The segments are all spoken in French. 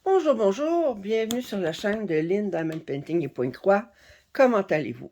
Bonjour, bonjour, bienvenue sur la chaîne de Lynn Diamond Painting et Pointe-Croix. Comment allez-vous?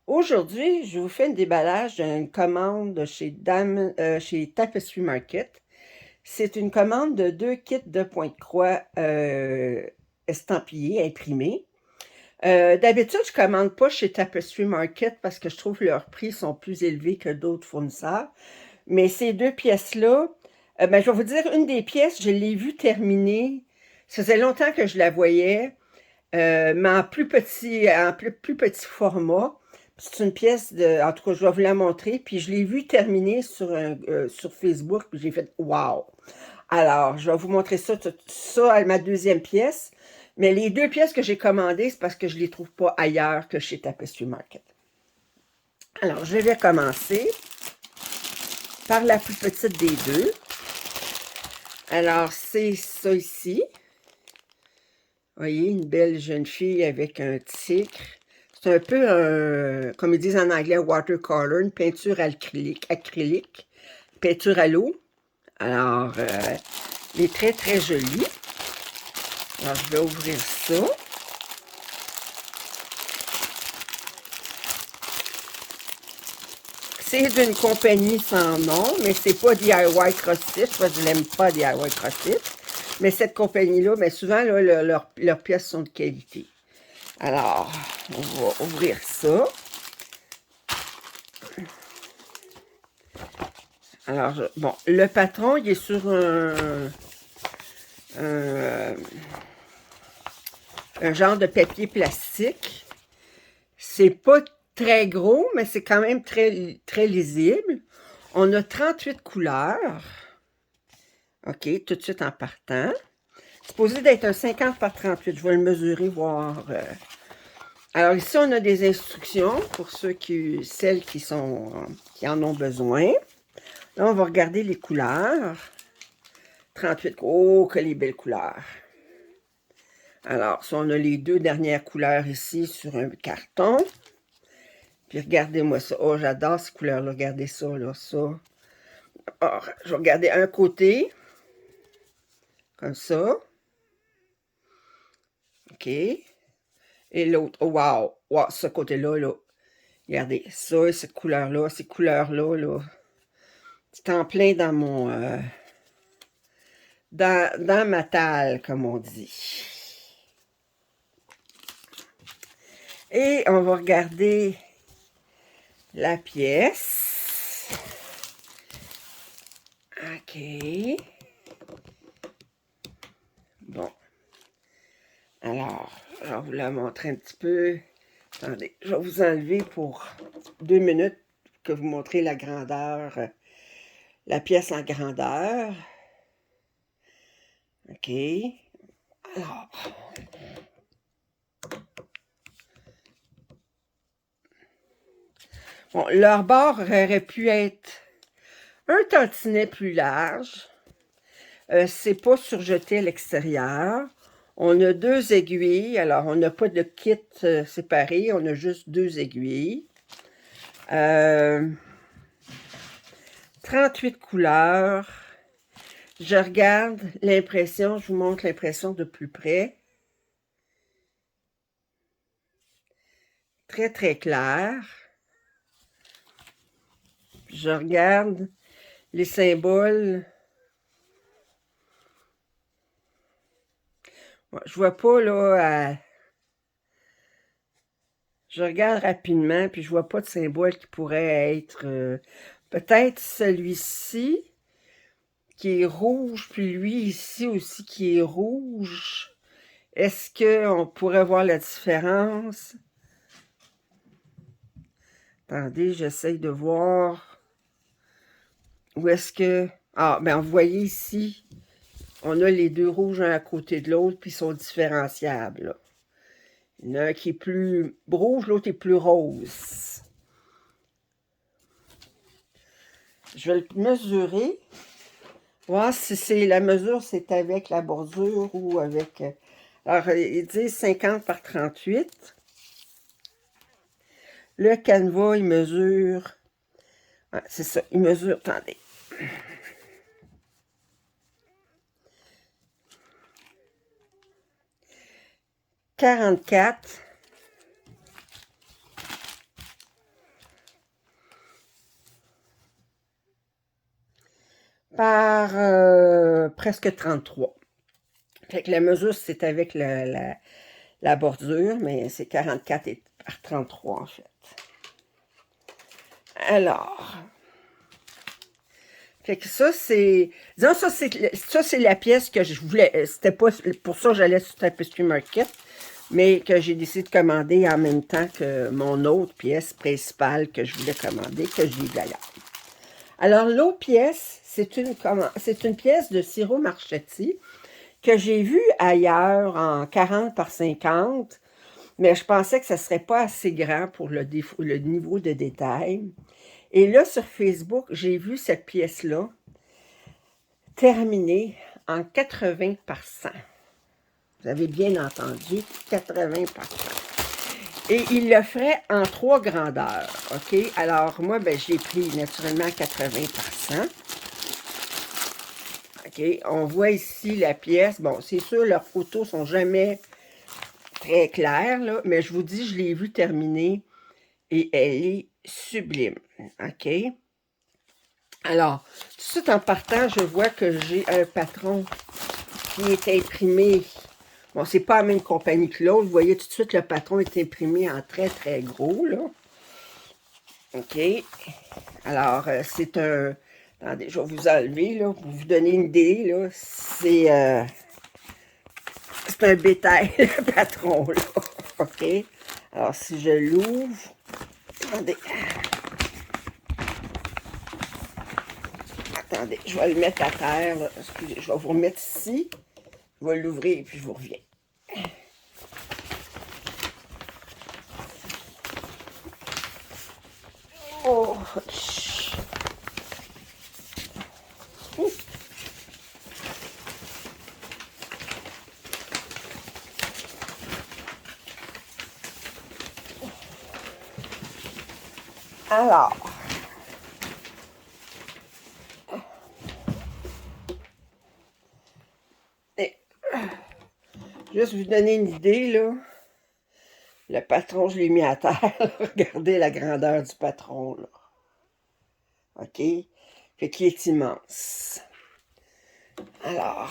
Aujourd'hui, je vous fais un déballage d'une commande chez Tapestry Market. C'est une commande de 2 kits de Pointe-Croix estampillés, imprimés. D'habitude, je commande pas chez Tapestry Market parce que je trouve que leurs prix sont plus élevés que d'autres fournisseurs. Mais ces deux pièces-là, je vais vous dire, une des pièces, je l'ai vue terminée. Ça faisait longtemps que je la voyais, mais en plus petit format. C'est une pièce de, en tout cas, je vais vous la montrer. Puis je l'ai vue terminée sur Facebook, puis j'ai fait wow. Alors, je vais vous montrer ça à ma deuxième pièce. Mais les deux pièces que j'ai commandées, c'est parce que je ne les trouve pas ailleurs que chez Tapestry Market. Alors, je vais commencer par la plus petite des deux. Alors, c'est ça ici. Vous voyez, une belle jeune fille avec un tigre. C'est un peu, comme ils disent en anglais, watercolor, une peinture acrylique, peinture à l'eau. Alors, elle est très, très jolie. Alors, je vais ouvrir ça. C'est d'une compagnie sans nom, mais c'est pas DIY CrossFit, parce que je l'aime pas DIY CrossFit. Mais cette compagnie-là, mais souvent, là, leurs pièces sont de qualité. Alors, on va ouvrir ça. Alors, bon, le patron, il est sur un genre de papier plastique. C'est pas très gros, mais c'est quand même très, très lisible. On a 38 couleurs. OK, tout de suite en partant. C'est supposé d'être un 50 par 38. Je vais le mesurer, voir. Alors ici, on a des instructions pour celles qui en ont besoin. Là, on va regarder les couleurs. 38. Oh, que les belles couleurs. Alors, si on a les deux dernières couleurs ici sur un carton. Puis regardez-moi ça. Oh, j'adore ces couleurs-là. Regardez ça, là, ça. Alors, je vais regarder un côté. Comme ça. OK. Et l'autre. Oh, wow. Wow, ce côté-là, là. Regardez, ça et cette couleur-là, ces couleurs-là, là. C'est en plein dans mon... dans ma talle, comme on dit. Et on va regarder la pièce. OK. Bon. Alors, je vais vous la montrer un petit peu. Attendez, je vais vous enlever pour 2 minutes que vous montrez la grandeur, la pièce en grandeur. OK. Alors. Bon, leur bord aurait pu être un tantinet plus large. C'est pas surjeté à l'extérieur. On a 2 aiguilles. Alors, on n'a pas de kit séparé. On a juste 2 aiguilles. 38 couleurs. Je regarde l'impression. Je vous montre l'impression de plus près. Très, très clair. Je regarde les symboles. Je vois pas, là, je regarde rapidement, puis je vois pas de symbole qui pourrait être... peut-être celui-ci, qui est rouge, puis lui ici aussi qui est rouge. Est-ce qu'on pourrait voir la différence? Attendez, j'essaye de voir. Où est-ce que... Ah, ben vous voyez ici, on a les deux rouges un à côté de l'autre, puis ils sont différenciables, là. Il y en a un qui est plus rouge, l'autre est plus rose. Je vais le mesurer. Voir si c'est la mesure, c'est avec la bordure ou avec... Alors, ils disent 50 par 38. Le canevas, il mesure... Ah, c'est ça, il mesure... Attendez. 44 par presque 33. Fait que la mesure, c'est avec la bordure, mais c'est 44 par 33 en fait. Alors, fait que ça, c'est... Disons, ça, c'est la pièce que je voulais... C'était pas pour ça que j'allais sur Tapestry Market, mais que j'ai décidé de commander en même temps que mon autre pièce principale que je voulais commander, que j'ai d'ailleurs. Alors, l'autre pièce, c'est une pièce de Ciro Marchetti que j'ai vue ailleurs en 40 par 50, mais je pensais que ça ne serait pas assez grand pour le niveau de détail. Et là, sur Facebook, j'ai vu cette pièce-là terminée en 80 par 100. Vous avez bien entendu, 80 par 100. Et il le ferait en 3 grandeurs, OK? Alors, moi, ben, j'ai pris naturellement 80 par 100. OK? On voit ici la pièce. Bon, c'est sûr, leurs photos sont jamais très claires, là, mais je vous dis, je l'ai vue terminée et elle est sublime. OK? Alors, tout de suite en partant, je vois que j'ai un patron qui est imprimé. Bon, c'est pas la même compagnie que l'autre. Vous voyez tout de suite, le patron est imprimé en très, très gros, là. OK. Alors, c'est un... Attendez, je vais vous enlever, là, pour vous donner une idée, là. C'est un bétail, le patron, là. OK. Alors, si je l'ouvre... Attendez. Attendez, je vais le mettre à terre, là. Excusez, je vais vous remettre ici. Je vais l'ouvrir et puis je vous reviens. Oh! Alors, juste vous donner une idée, là. Le patron, je l'ai mis à terre. Regardez la grandeur du patron, là. OK? Fait qu'il est immense. Alors,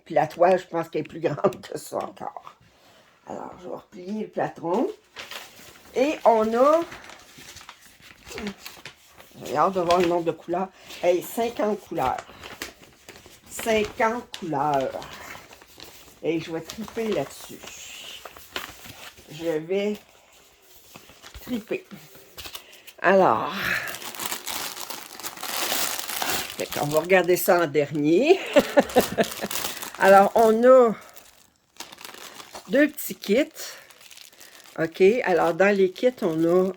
puis la toile, je pense qu'elle est plus grande que ça encore. Alors, je vais replier le patron. Et on a... J'ai hâte de voir le nombre de couleurs. Hey, 50 couleurs. 50 couleurs. Et je vais triper là-dessus. Je vais triper. Alors, on va regarder ça en dernier. Alors, on a 2 petits kits. OK, alors dans les kits, on a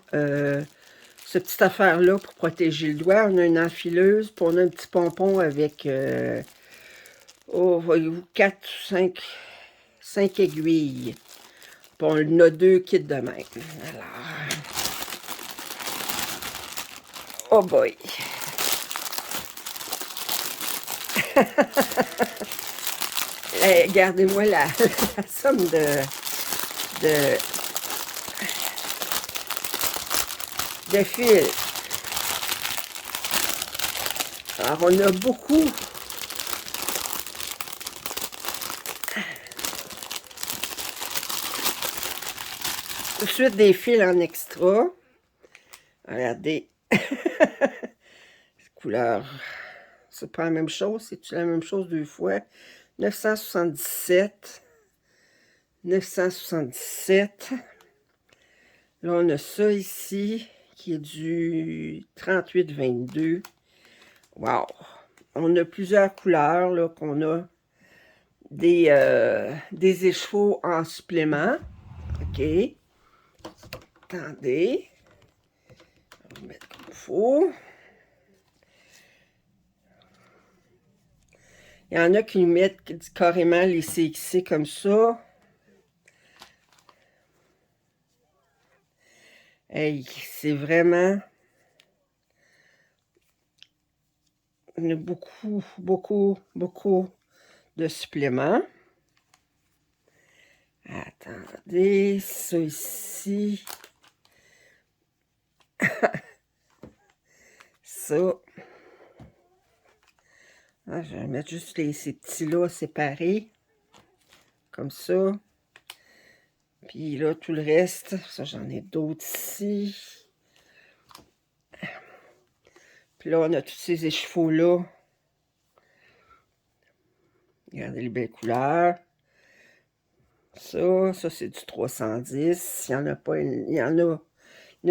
cette petite affaire-là pour protéger le doigt. On a une enfileuse, puis on a un petit pompon avec, oh, voyez-vous, 4, 5 aiguilles. Puis on a 2 kits de même. Alors, oh boy! Gardez-moi la somme de fil. Alors, on a beaucoup. Tout de suite des fils en extra. Regardez. Couleur. C'est pas la même chose. C'est-tu la même chose 2 fois? 977. 977. Là, on a ça ici, qui est du 38-22. Wow! On a plusieurs couleurs, là, qu'on a des échevaux en supplément. OK. Attendez. On va mettre comme il faut. Il y en a qui mettent carrément les CXC comme ça. Hey, c'est vraiment... Il y a beaucoup, beaucoup, beaucoup de suppléments. Attendez. Regardez, ça ici. Ça. Ah, je vais mettre juste ces petits-là séparés. Comme ça. Puis là, tout le reste, ça, j'en ai d'autres ici. Puis là, on a tous ces échevaux-là. Regardez les belles couleurs. Ça c'est du 310. Il y en a pas, il y en a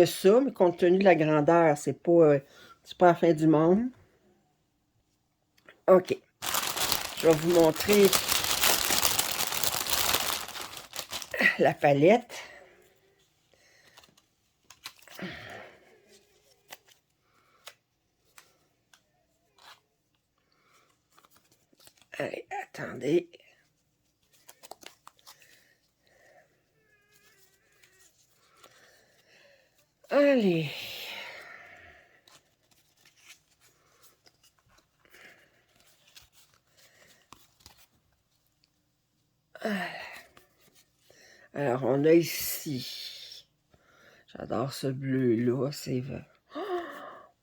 ça, mais compte tenu de la grandeur, c'est pas la fin du monde. OK. Je vais vous montrer la palette. Allez, attendez. Allez. Alors, on a ici. J'adore ce bleu-là. C'est...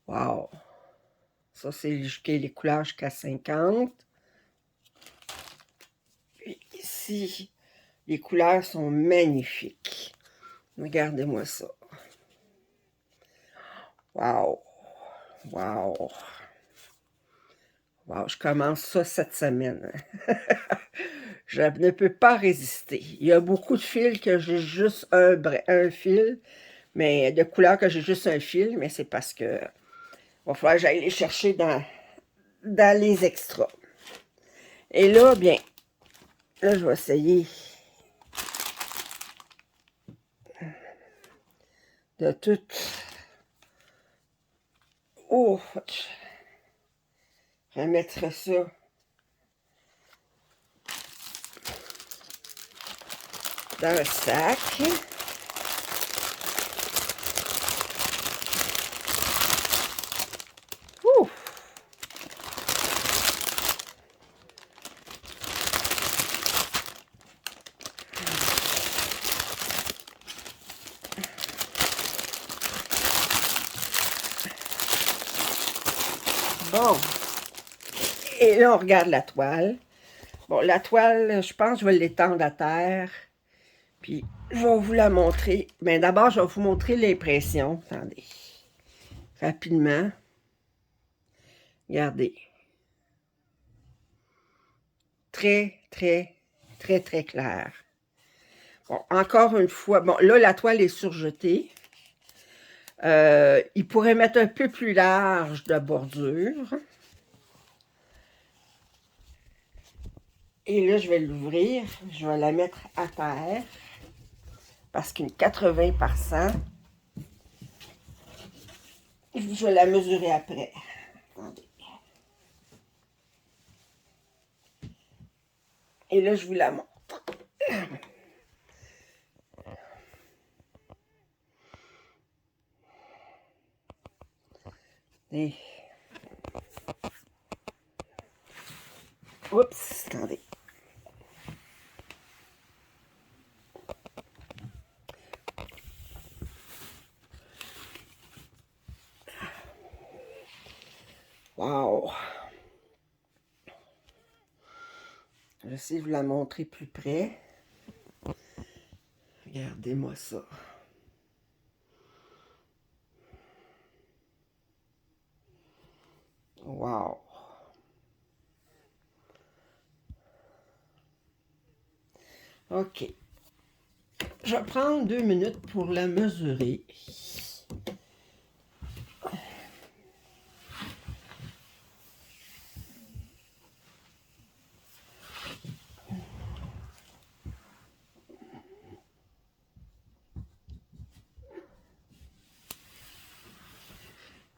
Wow! Ça, c'est les couleurs jusqu'à 50. Puis ici, les couleurs sont magnifiques. Regardez-moi ça. Wow! Wow! Wow! Je commence ça cette semaine. Je ne peux pas résister. Il y a beaucoup de fils que j'ai juste un fil, mais de couleurs que j'ai juste un fil, mais c'est parce que va falloir que j'aille les chercher dans les extras. Et là, bien, là, je vais essayer de tout... Oh! Je vais mettre ça dans un sac. Ouh! Bon. Et là, on regarde la toile. Bon, la toile, je pense que je vais l'étendre à terre. Puis, je vais vous la montrer. Mais d'abord, je vais vous montrer l'impression. Attendez. Rapidement. Regardez. Très, très, très, très clair. Bon, encore une fois. Bon, là, la toile est surjetée. Il pourrait mettre un peu plus large de bordure. Et là, je vais l'ouvrir. Je vais la mettre à terre. Parce qu'une 80 par 100, je vais la mesurer après. Attendez. Et là, je vous la montre. Et... Oups, attendez. Wow! Je vais essayer de vous la montrer plus près. Regardez-moi ça. Wow! OK. Je vais prendre 2 minutes pour la mesurer.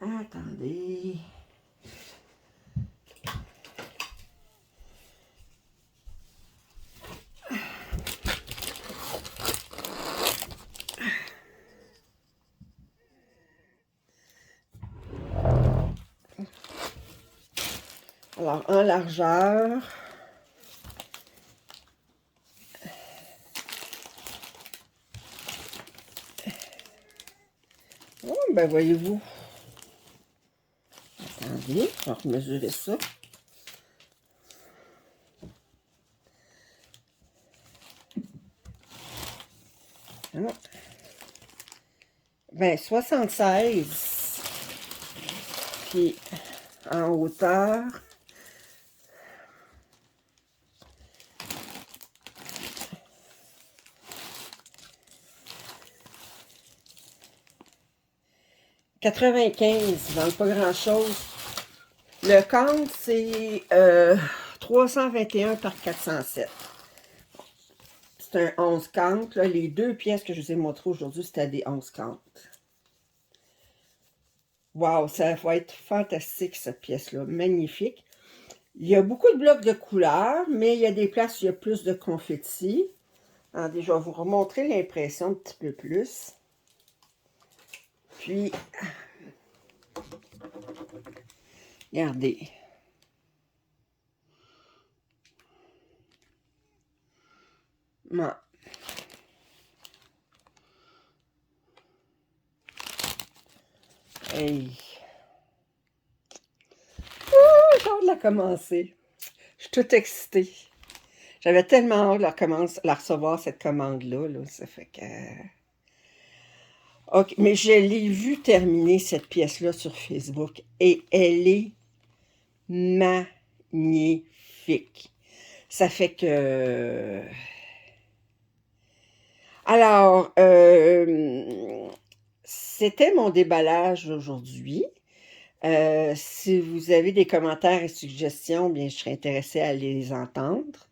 Attendez. Alors, en largeur, Oh, ben voyez-vous. Attendez, on va remesurer ça. Ah, ben 76. Puis en hauteur. « 95, dans pas grand-chose. Le compte, c'est 321 par 407. C'est un 11 comptes. Là. Les deux pièces que je vous ai montrées aujourd'hui, c'était des 11 comptes. Wow, ça va être fantastique, cette pièce-là. Magnifique. Il y a beaucoup de blocs de couleurs, mais il y a des places où il y a plus de confetti. Attendez, je vais vous remontrer l'impression un petit peu plus. Puis, regardez. Bon. Hey. J'ai hâte de la commencer. Je suis toute excitée. J'avais tellement hâte de la recevoir, cette commande-là. Là. Ça fait que... OK, mais je l'ai vue terminer, cette pièce-là, sur Facebook. Et elle est magnifique. Ça fait que... Alors, c'était mon déballage aujourd'hui. Si vous avez des commentaires et suggestions, bien, je serais intéressée à les entendre.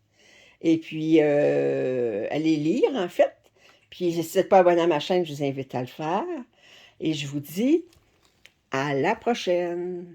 Et puis, à les lire, en fait. Puis, si vous n'êtes pas abonné à ma chaîne, je vous invite à le faire. Et je vous dis à la prochaine!